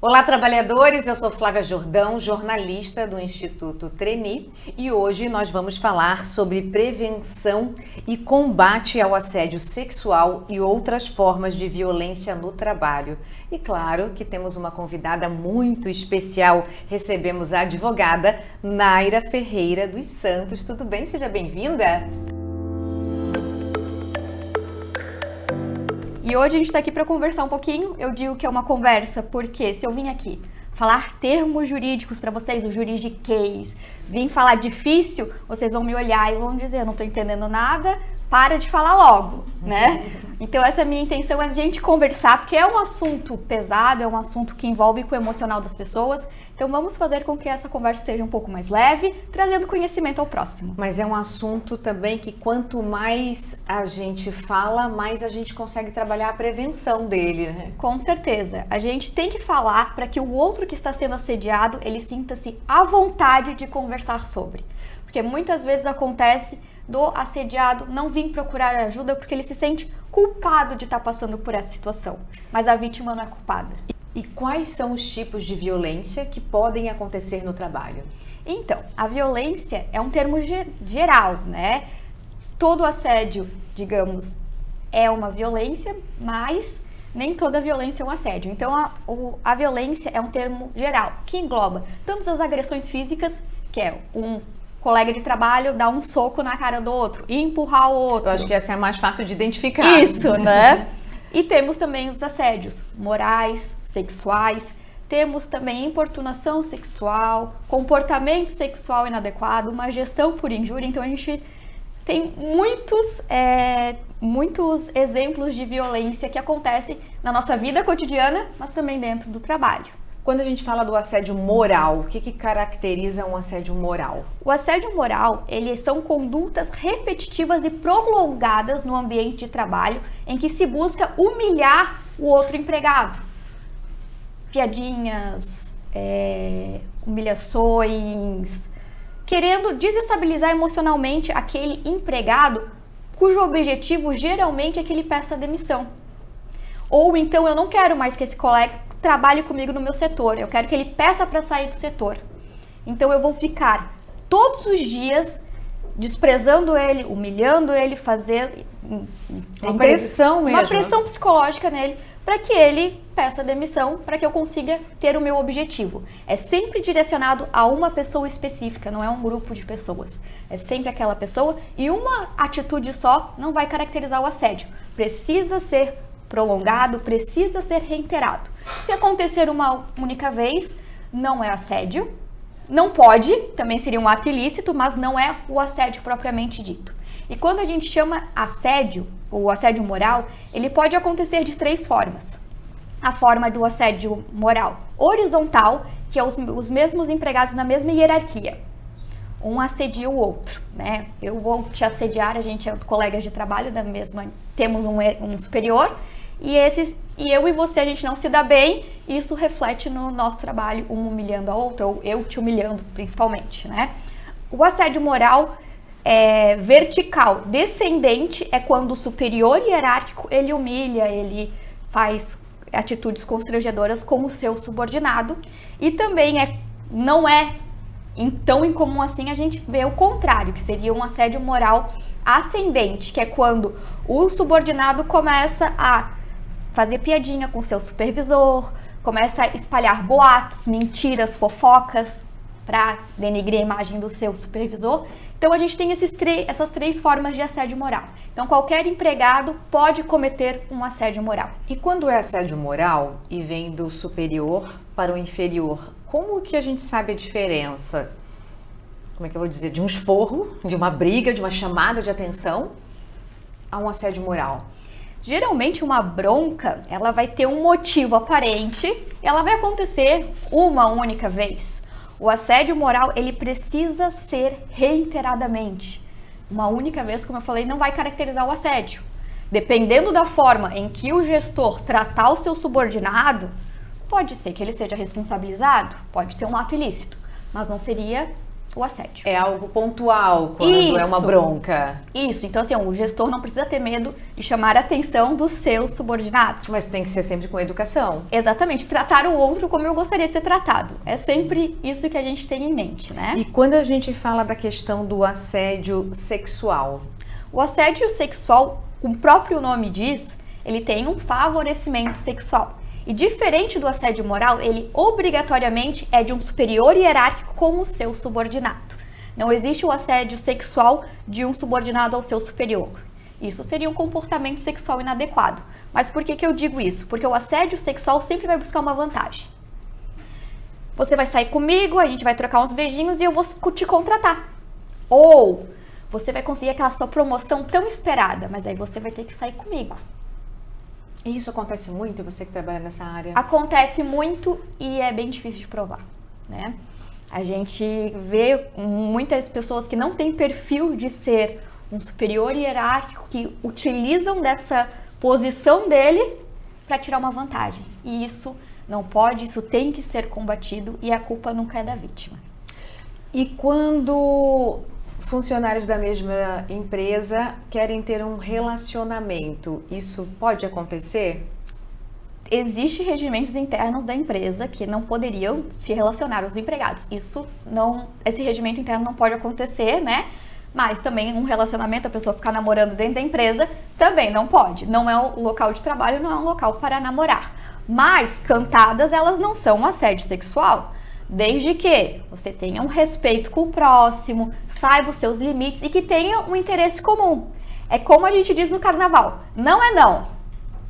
Olá, trabalhadores! Eu sou Flávia Jordão, jornalista do Instituto Treni, e hoje nós vamos falar sobre prevenção e combate ao assédio sexual e outras formas de violência no trabalho. E claro que temos uma convidada muito especial. Recebemos a advogada Naira Ferreira dos Santos. Tudo bem? Seja bem-vinda! E hoje a gente está aqui para conversar um pouquinho. Eu digo que é uma conversa porque se eu vim aqui falar termos jurídicos para vocês, o juridiquês, vim falar difícil, vocês vão me olhar e vão dizer, não estou entendendo nada, para de falar logo, né? Então essa minha intenção é a gente conversar, porque é um assunto pesado, é um assunto que envolve o emocional das pessoas. Então vamos fazer com que essa conversa seja um pouco mais leve, trazendo conhecimento ao próximo. Mas é um assunto também que quanto mais a gente fala, mais a gente consegue trabalhar a prevenção dele, né? Com certeza. A gente tem que falar para que o outro que está sendo assediado, ele sinta-se à vontade de conversar sobre. Porque muitas vezes acontece do assediado não vir procurar ajuda porque ele se sente culpado de estar passando por essa situação. Mas a vítima não é culpada. E quais são os tipos de violência que podem acontecer no trabalho? Então, a violência é um termo geral, né? Todo assédio, digamos, é uma violência, mas nem toda violência é um assédio. Então, a violência é um termo geral, que engloba tanto as agressões físicas, que é um colega de trabalho dar um soco na cara do outro e empurrar o outro. Eu acho que essa é a mais fácil de identificar. Isso, né? E temos também os assédios morais, sexuais, temos também importunação sexual, comportamento sexual inadequado, uma gestão por injúria. Então a gente tem muitos exemplos de violência que acontecem na nossa vida cotidiana, mas também dentro do trabalho. Quando a gente fala do assédio moral, o que caracteriza um assédio moral? O assédio moral, são condutas repetitivas e prolongadas no ambiente de trabalho em que se busca humilhar o outro empregado. Piadinhas, humilhações, querendo desestabilizar emocionalmente aquele empregado cujo objetivo geralmente é que ele peça demissão. Ou então eu não quero mais que esse colega trabalhe comigo no meu setor, eu quero que ele peça para sair do setor. Então eu vou ficar todos os dias desprezando ele, humilhando ele, fazendo uma pressão mesmo. Uma pressão psicológica nele, para que ele peça demissão, para que eu consiga ter o meu objetivo. É sempre direcionado a uma pessoa específica, não é um grupo de pessoas. É sempre aquela pessoa e uma atitude só não vai caracterizar o assédio. Precisa ser prolongado, precisa ser reiterado. Se acontecer uma única vez, não é assédio. Não pode, também seria um ato ilícito, mas não é o assédio propriamente dito. E quando a gente chama assédio, o assédio moral, ele pode acontecer de três formas. A forma do assédio moral horizontal, que é os mesmos empregados na mesma hierarquia. Um assedia o outro, né? Eu vou te assediar, a gente é colegas de trabalho da mesma, temos um superior, e eu e você, a gente não se dá bem, e isso reflete no nosso trabalho, um humilhando a outra, ou eu te humilhando, principalmente, né? O assédio moral vertical, descendente, é quando o superior hierárquico, ele humilha, ele faz atitudes constrangedoras com o seu subordinado, e também não é tão incomum assim a gente vê o contrário, que seria um assédio moral ascendente, que é quando o subordinado começa a fazer piadinha com seu supervisor, começa a espalhar boatos, mentiras, fofocas para denegrir a imagem do seu supervisor. Então a gente tem essas três formas de assédio moral. Então qualquer empregado pode cometer um assédio moral. E quando é assédio moral e vem do superior para o inferior, como que a gente sabe a diferença? Como é que eu vou dizer? De um esporro, de uma briga, de uma chamada de atenção a um assédio moral? Geralmente uma bronca, ela vai ter um motivo aparente e ela vai acontecer uma única vez. O assédio moral, ele precisa ser reiteradamente. Uma única vez, como eu falei, não vai caracterizar o assédio. Dependendo da forma em que o gestor tratar o seu subordinado, pode ser que ele seja responsabilizado, pode ser um ato ilícito, mas não seria o assédio. É algo pontual quando é uma bronca. Isso, então assim, o gestor não precisa ter medo de chamar a atenção dos seus subordinados. Mas tem que ser sempre com educação. Exatamente, tratar o outro como eu gostaria de ser tratado. É sempre isso que a gente tem em mente, né? E quando a gente fala da questão do assédio sexual? O assédio sexual, como o próprio nome diz, ele tem um favorecimento sexual. E diferente do assédio moral, ele obrigatoriamente é de um superior hierárquico com o seu subordinado. Não existe o assédio sexual de um subordinado ao seu superior. Isso seria um comportamento sexual inadequado. Mas por que eu digo isso? Porque o assédio sexual sempre vai buscar uma vantagem. Você vai sair comigo, a gente vai trocar uns beijinhos e eu vou te contratar. Ou você vai conseguir aquela sua promoção tão esperada, mas aí você vai ter que sair comigo. E isso acontece muito, você que trabalha nessa área? Acontece muito e é bem difícil de provar, né? A gente vê muitas pessoas que não têm perfil de ser um superior hierárquico, que utilizam dessa posição dele para tirar uma vantagem. E isso não pode, isso tem que ser combatido e a culpa nunca é da vítima. E quando funcionários da mesma empresa querem ter um relacionamento, isso pode acontecer? Existem regimentos internos da empresa que não poderiam se relacionar aos empregados. Esse regimento interno não pode acontecer, né? Mas também um relacionamento, a pessoa ficar namorando dentro da empresa, também não pode. Não é um local de trabalho, não é um local para namorar. Mas cantadas, elas não são um assédio sexual. Desde que você tenha um respeito com o próximo, saiba os seus limites e que tenha um interesse comum. É como a gente diz no carnaval, não é não,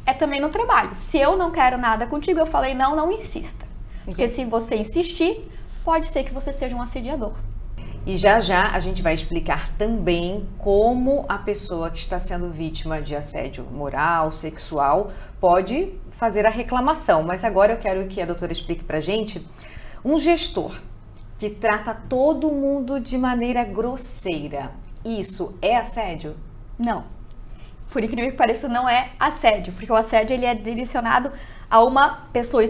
é também no trabalho. Se eu não quero nada contigo, eu falei não, não insista. Porque se você insistir, pode ser que você seja um assediador. E já já a gente vai explicar também como a pessoa que está sendo vítima de assédio moral, sexual, pode fazer a reclamação. Mas agora eu quero que a doutora explique pra gente. Um gestor que trata todo mundo de maneira grosseira, isso é assédio? Não. Por incrível que pareça, não é assédio, porque o assédio ele é direcionado a uma pessoa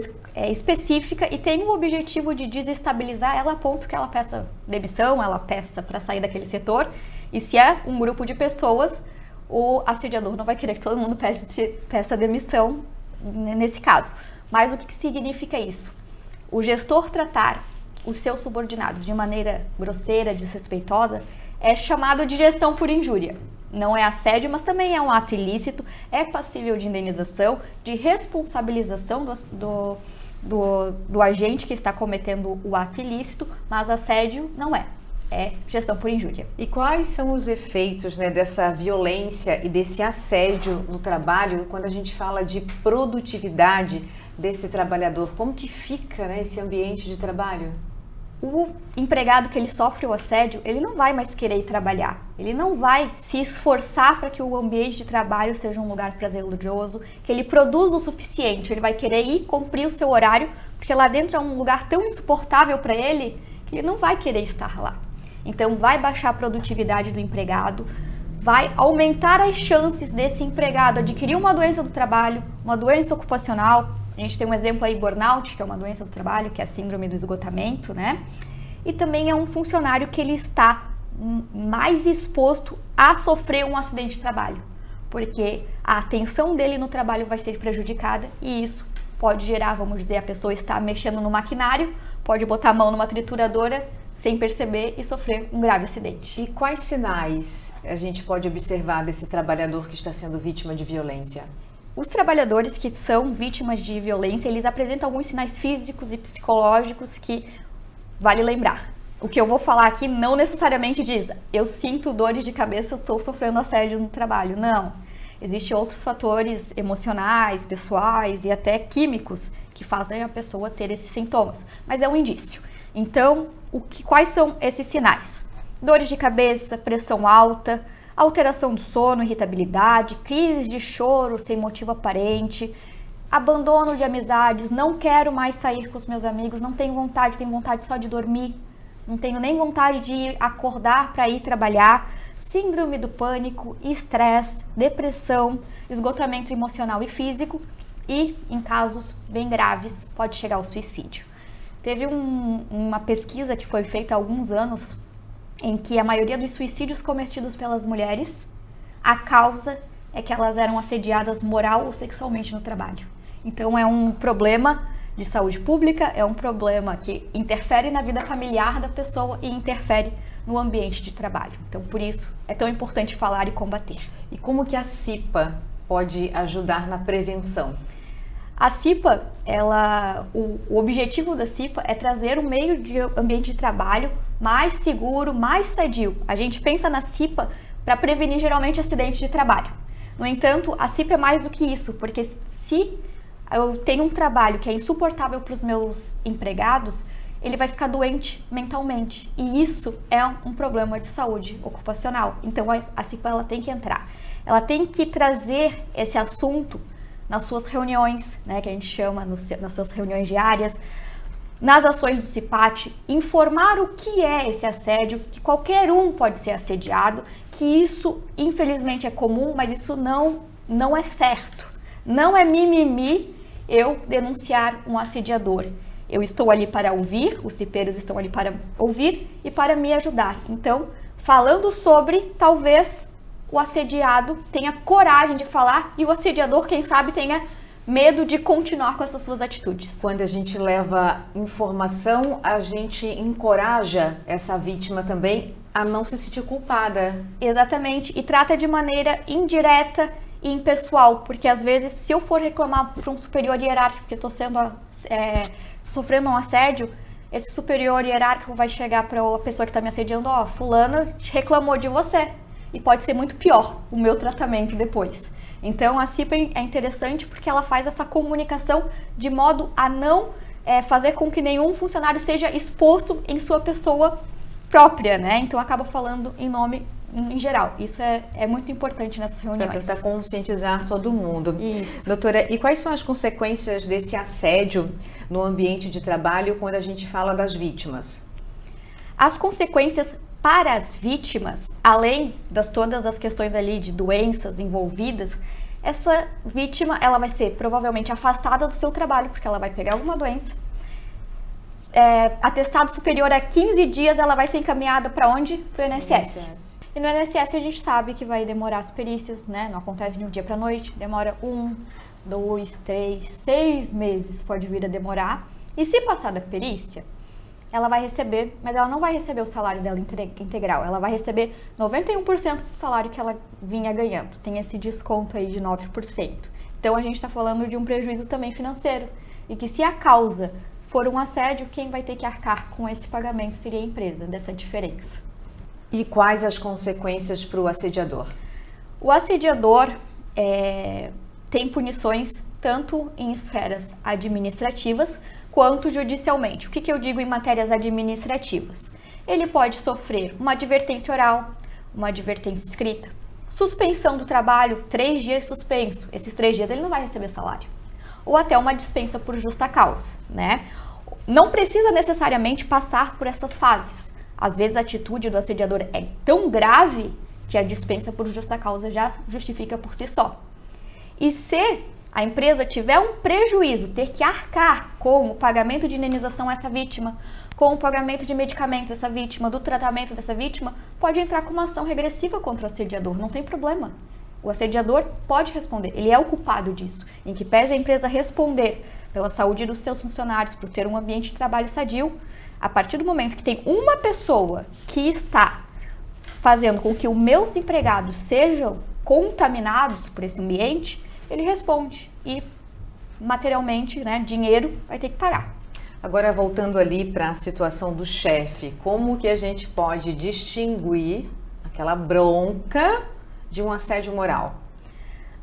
específica e tem o objetivo de desestabilizar ela a ponto que ela peça demissão, ela peça para sair daquele setor. E se é um grupo de pessoas, o assediador não vai querer que todo mundo peça demissão nesse caso. Mas o que significa isso? O gestor tratar os seus subordinados de maneira grosseira, desrespeitosa, é chamado de gestão por injúria. Não é assédio, mas também é um ato ilícito, é passível de indenização, de responsabilização do agente que está cometendo o ato ilícito, mas assédio não é. É gestão por injúria. E quais são os efeitos, né, dessa violência e desse assédio no trabalho quando a gente fala de produtividade desse trabalhador? Como que fica, né, esse ambiente de trabalho? O empregado que ele sofre o assédio, ele não vai mais querer ir trabalhar. Ele não vai se esforçar para que o ambiente de trabalho seja um lugar prazeroso, que ele produza o suficiente. Ele vai querer ir cumprir o seu horário, porque lá dentro é um lugar tão insuportável para ele que ele não vai querer estar lá. Então vai baixar a produtividade do empregado, vai aumentar as chances desse empregado adquirir uma doença do trabalho, uma doença ocupacional. A gente tem um exemplo aí, burnout, que é uma doença do trabalho, que é a síndrome do esgotamento, né? E também é um funcionário que ele está mais exposto a sofrer um acidente de trabalho, porque a atenção dele no trabalho vai ser prejudicada e isso pode gerar, vamos dizer, a pessoa está mexendo no maquinário, pode botar a mão numa trituradora sem perceber e sofrer um grave acidente. E quais sinais a gente pode observar desse trabalhador que está sendo vítima de violência? Os trabalhadores que são vítimas de violência, eles apresentam alguns sinais físicos e psicológicos que vale lembrar. O que eu vou falar aqui não necessariamente diz, eu sinto dores de cabeça, estou sofrendo assédio no trabalho. Não. Existem outros fatores emocionais, pessoais e até químicos que fazem a pessoa ter esses sintomas. Mas é um indício. Então, quais são esses sinais? Dores de cabeça, pressão alta, alteração do sono, irritabilidade, crises de choro sem motivo aparente, abandono de amizades, não quero mais sair com os meus amigos, não tenho vontade só de dormir, não tenho nem vontade de acordar para ir trabalhar, síndrome do pânico, estresse, depressão, esgotamento emocional e físico e, em casos bem graves, pode chegar ao suicídio. Teve uma pesquisa que foi feita há alguns anos em que a maioria dos suicídios cometidos pelas mulheres, a causa é que elas eram assediadas moral ou sexualmente no trabalho. Então é um problema de saúde pública, é um problema que interfere na vida familiar da pessoa e interfere no ambiente de trabalho. Então por isso é tão importante falar e combater. E como que a CIPA pode ajudar na prevenção? A CIPA, o objetivo da CIPA é trazer um meio de ambiente de trabalho mais seguro, mais sadio. A gente pensa na CIPA para prevenir geralmente acidentes de trabalho. No entanto, a CIPA é mais do que isso, porque se eu tenho um trabalho que é insuportável para os meus empregados, ele vai ficar doente mentalmente. E isso é um problema de saúde ocupacional. Então a CIPA ela tem que entrar. Ela tem que trazer esse assunto nas suas reuniões, né, que a gente chama nas suas reuniões diárias, nas ações do CIPAT, informar o que é esse assédio, que qualquer um pode ser assediado, que isso infelizmente é comum, mas isso não é certo. Não é mimimi eu denunciar um assediador. Eu estou ali para ouvir, os cipeiros estão ali para ouvir e para me ajudar. Então, falando sobre, talvez o assediado tenha coragem de falar e o assediador, quem sabe, tenha medo de continuar com essas suas atitudes. Quando a gente leva informação, a gente encoraja essa vítima também a não se sentir culpada. Exatamente, e trata de maneira indireta e impessoal, porque às vezes se eu for reclamar para um superior hierárquico que eu estou sofrendo um assédio, esse superior hierárquico vai chegar para a pessoa que está me assediando, ó, fulano reclamou de você. E pode ser muito pior o meu tratamento depois. Então a CIPA é interessante porque ela faz essa comunicação de modo a não fazer com que nenhum funcionário seja exposto em sua pessoa própria, né? Então acaba falando em nome em geral. Isso é muito importante nessas reuniões. Para tentar conscientizar todo mundo. Isso. Doutora, e quais são as consequências desse assédio no ambiente de trabalho quando a gente fala das vítimas? As consequências para as vítimas, além das todas as questões ali de doenças envolvidas, essa vítima ela vai ser provavelmente afastada do seu trabalho, porque ela vai pegar alguma doença. Atestado superior a 15 dias, ela vai ser encaminhada para onde? Para o INSS. E no INSS a gente sabe que vai demorar as perícias, né? Não acontece de um dia para a noite, demora 1, 2, 3, 6 meses pode vir a demorar. E se passar da perícia, ela vai receber, mas ela não vai receber o salário dela integral, ela vai receber 91% do salário que ela vinha ganhando. Tem esse desconto aí de 9%. Então a gente está falando de um prejuízo também financeiro. E que se a causa for um assédio, quem vai ter que arcar com esse pagamento seria a empresa, dessa diferença. E quais as consequências para o assediador? O assediador tem punições tanto em esferas administrativas quanto judicialmente. O que eu digo em matérias administrativas? Ele pode sofrer uma advertência oral, uma advertência escrita, suspensão do trabalho, 3 dias suspenso. Esses 3 dias ele não vai receber salário. Ou até uma dispensa por justa causa, né? Não precisa necessariamente passar por essas fases. Às vezes a atitude do assediador é tão grave que a dispensa por justa causa já justifica por si só. E se a empresa tiver um prejuízo, ter que arcar com o pagamento de indenização a essa vítima, com o pagamento de medicamentos a essa vítima, do tratamento dessa vítima, pode entrar com uma ação regressiva contra o assediador, não tem problema. O assediador pode responder, ele é o culpado disso, em que pese a empresa responder pela saúde dos seus funcionários, por ter um ambiente de trabalho sadio. A partir do momento que tem uma pessoa que está fazendo com que os meus empregados sejam contaminados por esse ambiente, ele responde e materialmente, né, dinheiro vai ter que pagar. Agora voltando ali para a situação do chefe, como que a gente pode distinguir aquela bronca de um assédio moral?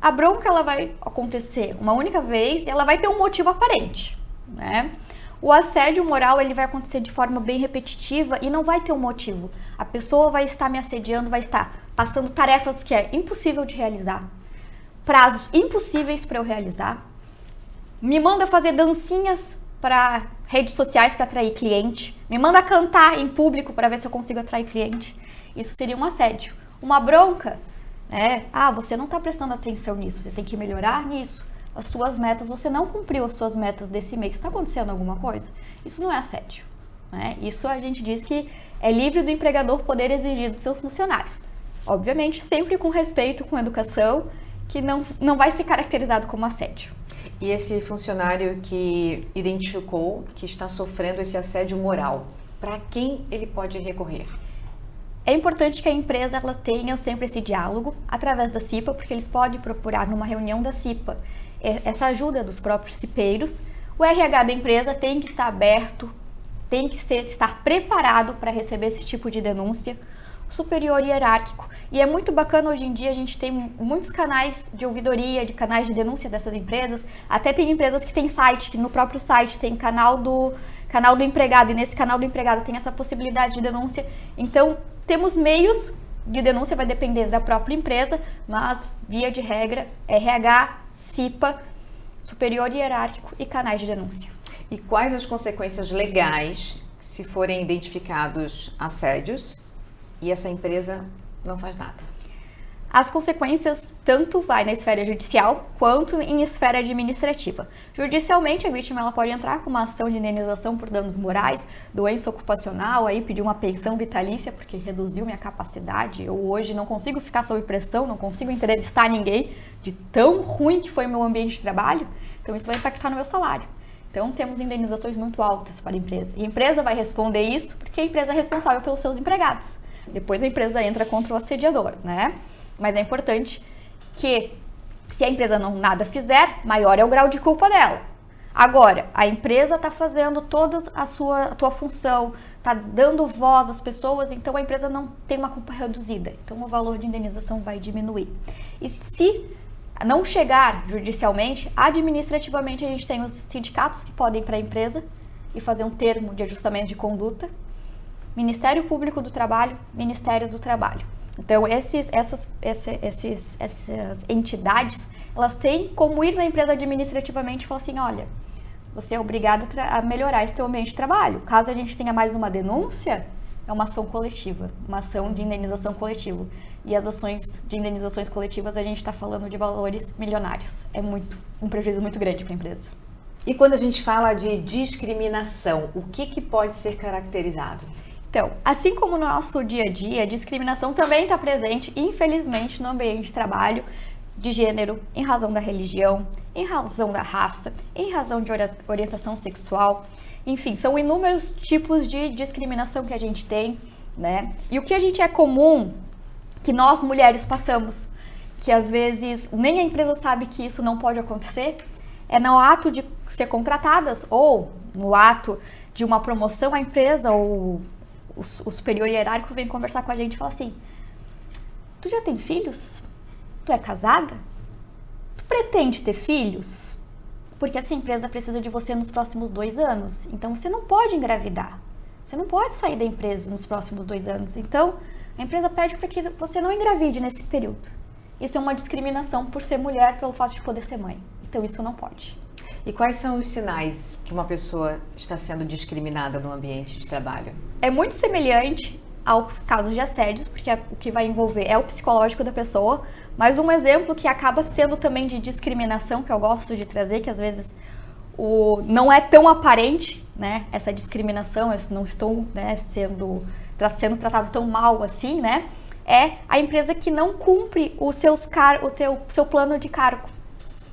A bronca ela vai acontecer uma única vez e ela vai ter um motivo aparente, né? O assédio moral ele vai acontecer de forma bem repetitiva e não vai ter um motivo. A pessoa vai estar me assediando, vai estar passando tarefas que é impossível de realizar, prazos impossíveis para eu realizar, me manda fazer dancinhas para redes sociais para atrair cliente, me manda cantar em público para ver se eu consigo atrair cliente. Isso seria um assédio. Uma bronca, né? Você não está prestando atenção nisso, você tem que melhorar nisso. as suas metas, você não cumpriu as suas metas desse mês, está acontecendo alguma coisa? Isso não é assédio, né? Isso a gente diz que é livre do empregador poder exigir dos seus funcionários. Obviamente, sempre com respeito, com educação, que não vai ser caracterizado como assédio. E esse funcionário que identificou que está sofrendo esse assédio moral, para quem ele pode recorrer? É importante que a empresa ela tenha sempre esse diálogo através da CIPA, porque eles podem procurar numa reunião da CIPA essa ajuda dos próprios cipeiros. O RH da empresa tem que estar aberto, tem que estar preparado para receber esse tipo de denúncia. O superior hierárquico. E é muito bacana hoje em dia, a gente tem muitos canais de ouvidoria, de canais de denúncia dessas empresas. Até tem empresas que tem site, que no próprio site tem canal do empregado, e nesse canal do empregado tem essa possibilidade de denúncia. Então, temos meios de denúncia, vai depender da própria empresa, mas via de regra, RH, CIPA, superior hierárquico e canais de denúncia. E quais as consequências legais se forem identificados assédios e essa empresa não faz nada? As consequências tanto vai na esfera judicial quanto em esfera administrativa. Judicialmente, a vítima ela pode entrar com uma ação de indenização por danos morais, doença ocupacional, aí pedir uma pensão vitalícia porque reduziu minha capacidade. Eu hoje não consigo ficar sob pressão, não consigo entrevistar ninguém de tão ruim que foi o meu ambiente de trabalho. Então isso vai impactar no meu salário. Então temos indenizações muito altas para a empresa. E a empresa vai responder isso porque a empresa é responsável pelos seus empregados. Depois a empresa entra contra o assediador, né? Mas é importante que, se a empresa não nada fizer, maior é o grau de culpa dela. Agora, a empresa está fazendo toda a tua função, está dando voz às pessoas, então a empresa não tem uma culpa reduzida. Então o valor de indenização vai diminuir. E se não chegar judicialmente, administrativamente a gente tem os sindicatos que podem ir para a empresa e fazer um termo de ajustamento de conduta. Ministério Público do Trabalho, Ministério do Trabalho. Então, essas entidades, elas têm como ir na empresa administrativamente e falar assim, olha, você é obrigado a melhorar esse teu ambiente de trabalho. Caso a gente tenha mais uma denúncia, é uma ação coletiva, uma ação de indenização coletiva. E as ações de indenizações coletivas, a gente está falando de valores milionários. É um prejuízo muito grande para a empresa. E quando a gente fala de discriminação, o que pode ser caracterizado? Então, assim como no nosso dia a dia, a discriminação também está presente, infelizmente, no ambiente de trabalho de gênero, em razão da religião, em razão da raça, em razão de orientação sexual. Enfim, são inúmeros tipos de discriminação que a gente tem, né? E o que a gente é comum, que nós mulheres passamos, que às vezes nem a empresa sabe que isso não pode acontecer, é no ato de ser contratadas ou no ato de uma promoção à empresa ou o superior hierárquico vem conversar com a gente e fala assim, tu já tem filhos? Tu é casada? Tu pretende ter filhos? Porque essa empresa precisa de você nos próximos 2 anos, então você não pode engravidar, você não pode sair da empresa nos próximos 2 anos, então a empresa pede para que você não engravide nesse período. Isso é uma discriminação por ser mulher pelo fato de poder ser mãe, então isso não pode. E quais são os sinais que uma pessoa está sendo discriminada no ambiente de trabalho? É muito semelhante aos casos de assédios, porque o que vai envolver é o psicológico da pessoa, mas um exemplo que acaba sendo também de discriminação, que eu gosto de trazer, que às vezes não é tão aparente, né, essa discriminação, eu não estou, né, sendo tratado tão mal assim, né, é a empresa que não cumpre o seu plano de cargo.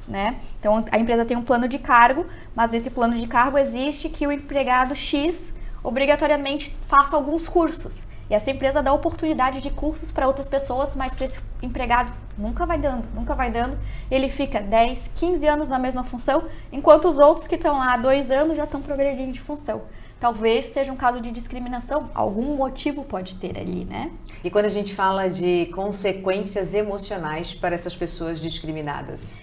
Né? Então a empresa tem um plano de cargo, mas esse plano de cargo existe que o empregado X obrigatoriamente faça alguns cursos. E essa empresa dá oportunidade de cursos para outras pessoas, mas para esse empregado nunca vai dando. Ele fica 10, 15 anos na mesma função, enquanto os outros que estão lá há 2 anos já estão progredindo de função. Talvez seja um caso de discriminação, algum motivo pode ter ali, né? E quando a gente fala de consequências emocionais para essas pessoas discriminadas?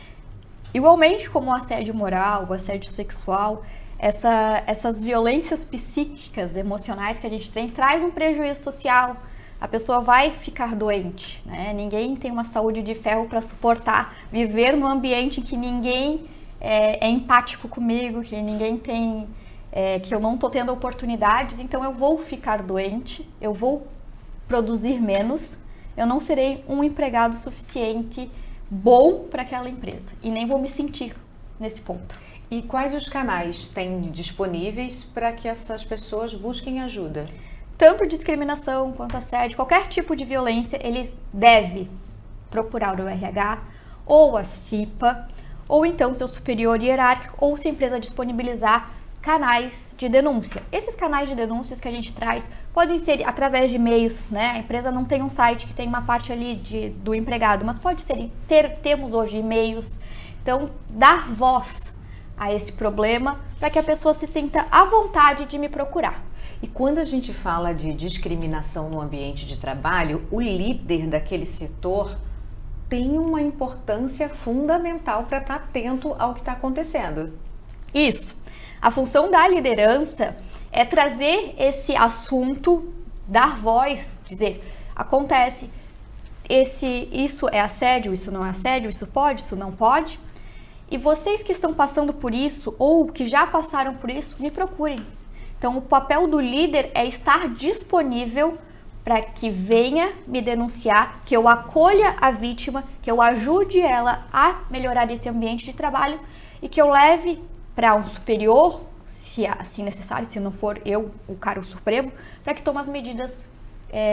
Igualmente como o assédio moral, o assédio sexual, essas violências psíquicas, emocionais que a gente tem, traz um prejuízo social. A pessoa vai ficar doente, né? Ninguém tem uma saúde de ferro para suportar viver num ambiente em que ninguém é empático comigo, que ninguém tem, que eu não estou tendo oportunidades, então eu vou ficar doente, eu vou produzir menos, eu não serei um empregado suficiente bom para aquela empresa e nem vou me sentir nesse ponto. E quais os canais têm disponíveis para que essas pessoas busquem ajuda? Tanto discriminação quanto assédio, qualquer tipo de violência, ele deve procurar o RH ou a CIPA, ou então seu superior hierárquico, ou se a empresa disponibilizar canais de denúncia. Esses canais de denúncias que a gente traz podem ser através de e-mails, né? A empresa não tem um site que tem uma parte ali do empregado, mas pode ser, temos hoje e-mails. Então, dar voz a esse problema para que a pessoa se sinta à vontade de me procurar. E quando a gente fala de discriminação no ambiente de trabalho, o líder daquele setor tem uma importância fundamental para estar atento ao que está acontecendo. Isso. A função da liderança é trazer esse assunto, dar voz, dizer, acontece, isso é assédio, isso não é assédio, isso pode, isso não pode. E vocês que estão passando por isso ou que já passaram por isso, me procurem. Então, o papel do líder é estar disponível para que venha me denunciar, que eu acolha a vítima, que eu ajude ela a melhorar esse ambiente de trabalho e que eu leve para um superior, se necessário, se não for eu, o cargo supremo, para que tome as medidas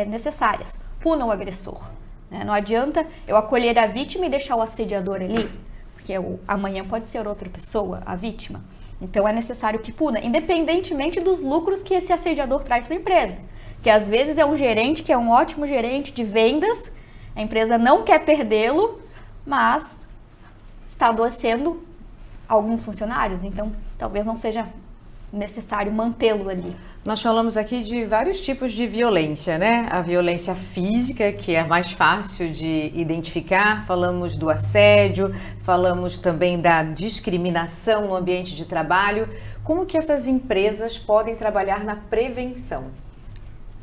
necessárias. Puna o agressor. Né? Não adianta eu acolher a vítima e deixar o assediador ali, porque amanhã pode ser outra pessoa, a vítima. Então é necessário que puna, independentemente dos lucros que esse assediador traz para a empresa. Que às vezes é um gerente que é um ótimo gerente de vendas, a empresa não quer perdê-lo, mas está adoecendo alguns funcionários, então talvez não seja necessário mantê-lo ali. Nós falamos aqui de vários tipos de violência, né? A violência física, que é mais fácil de identificar, falamos do assédio, falamos também da discriminação no ambiente de trabalho. Como que essas empresas podem trabalhar na prevenção?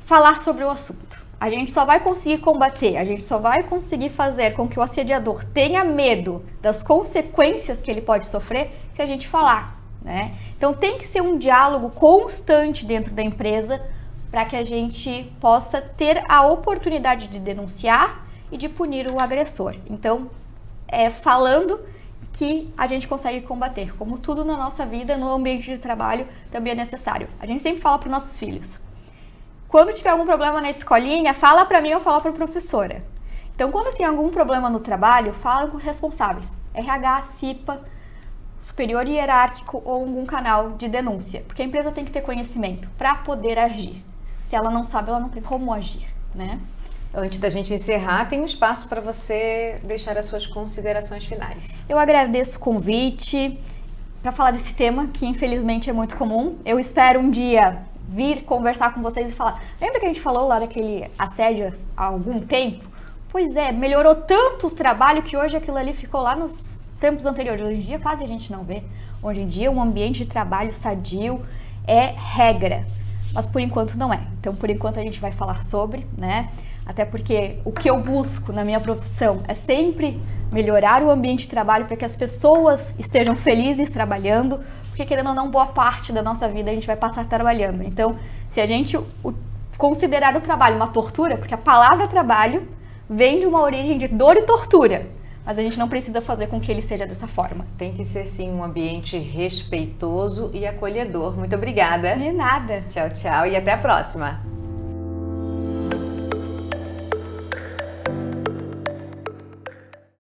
Falar sobre o assunto. A gente só vai conseguir combater, a gente só vai conseguir fazer com que o assediador tenha medo das consequências que ele pode sofrer se a gente falar, né? Então tem que ser um diálogo constante dentro da empresa para que a gente possa ter a oportunidade de denunciar e de punir o agressor. Então, falando que a gente consegue combater. Como tudo na nossa vida, no ambiente de trabalho, também é necessário. A gente sempre fala para os nossos filhos: quando tiver algum problema na escolinha, fala para mim ou fala para a professora. Então, quando tem algum problema no trabalho, fala com os responsáveis. RH, CIPA, superior hierárquico ou algum canal de denúncia. Porque a empresa tem que ter conhecimento para poder agir. Se ela não sabe, ela não tem como agir, né? Antes da gente encerrar, tem um espaço para você deixar as suas considerações finais. Eu agradeço o convite para falar desse tema, que infelizmente é muito comum. Eu espero um dia vir conversar com vocês e falar: lembra que a gente falou lá daquele assédio há algum tempo? Pois é, melhorou tanto o trabalho que hoje aquilo ali ficou lá nos tempos anteriores. Hoje em dia quase a gente não vê. Hoje em dia um ambiente de trabalho sadio é regra, mas por enquanto não é. Então por enquanto a gente vai falar sobre, né? Até porque o que eu busco na minha profissão é sempre melhorar o ambiente de trabalho para que as pessoas estejam felizes trabalhando, porque querendo ou não, boa parte da nossa vida a gente vai passar trabalhando. Então, se a gente considerar o trabalho uma tortura, porque a palavra trabalho vem de uma origem de dor e tortura, mas a gente não precisa fazer com que ele seja dessa forma. Tem que ser sim um ambiente respeitoso e acolhedor. Muito obrigada. De nada. Tchau, tchau e até a próxima.